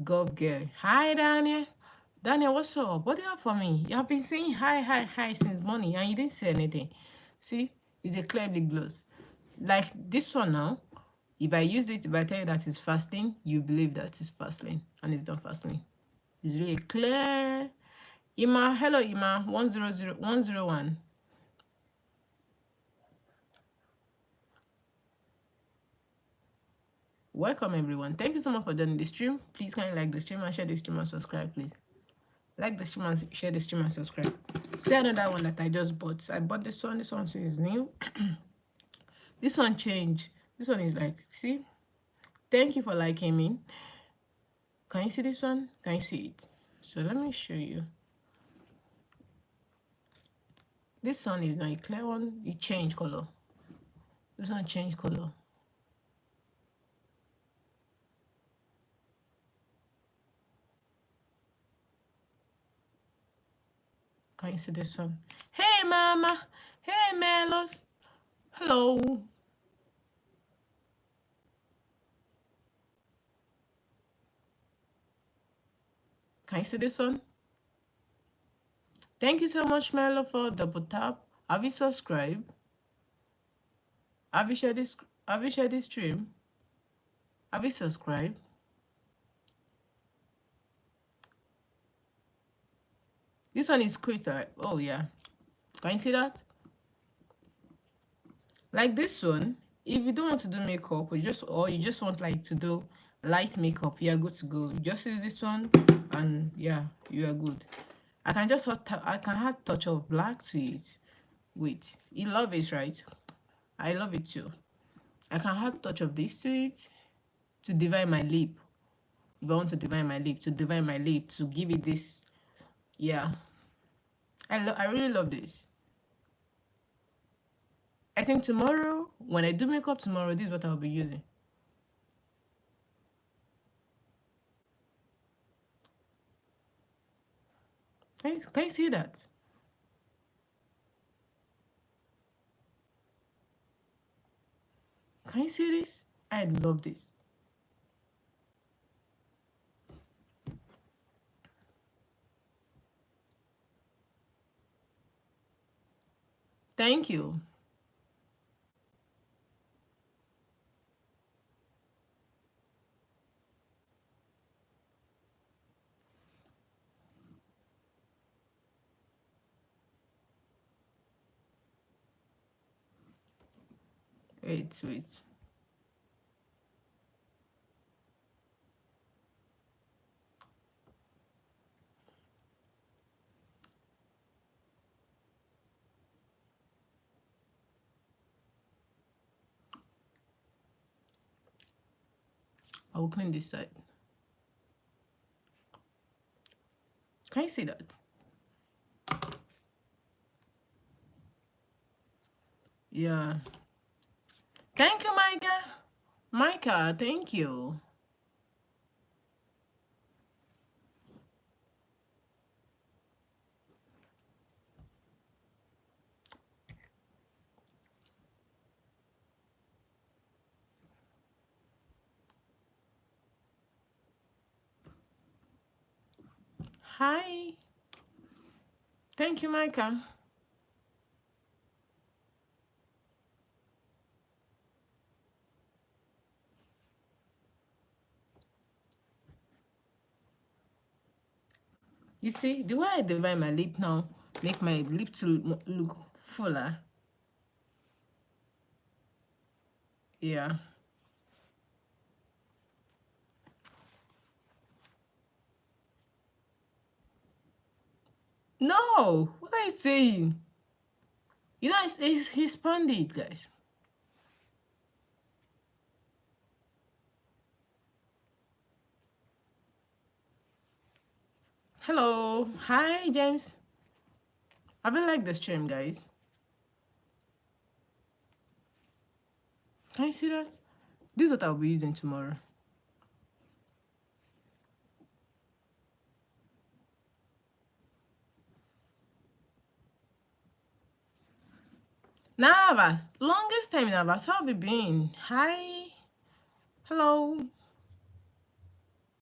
Gov girl. Hi, Daniel. Daniel, what's up? What do you have for me? You have been saying hi, hi, hi since morning and you didn't say anything. See, it's a clear lip gloss. Like this one now, if I use it, if I tell you that it's fasting, you believe that it's fasting and it's not fasting. It's really clear. Ima, hello Ima, 101. Welcome everyone. Thank you so much for joining the stream. Please kindly like the stream and share the stream and subscribe, please. Like the stream and share the stream and subscribe. See another one that I just bought. I bought this one. This one is new. This one changed. This one is like, see? Thank you for liking me. Can you see this one? Can you see it? So let me show you. This one is not a clear one. It changed color. This one changed color. Can you see this one? Hey, Mama. Hey, Melos. Hello. Can you see this one? Thank you so much, Melo, for double tap. Have you subscribed? Have you shared this? Have you shared this stream? Have you subscribed? This one is quicker. Oh yeah. Can you see that? Like this one, if you don't want to do makeup or you just want like to do light makeup, you are good to go. You just use this one and yeah, you are good. I can add touch of black to it. Wait, you love it, right? I love it too. I can add touch of this to it to divide my lip. If I want to divide my lip, to give it this, yeah. I really love this. I think tomorrow, when I do makeup tomorrow, this is what I'll be using. Can you see that? Can you see this? I love this. Thank you. Wait. I will clean this side. Can you see that? Yeah. Thank you, Micah. Micah, thank you. Hi. Thank you, Micah. You see, the way I divide my lip now, make my lip to look fuller. Yeah. No, what are you saying? You know, he's pandit, guys. Hello. Hi, James. I've been like the stream, guys. Can you see that? This is what I'll be using tomorrow. Navas, longest time in Navas. How have you been? Hi. Hello.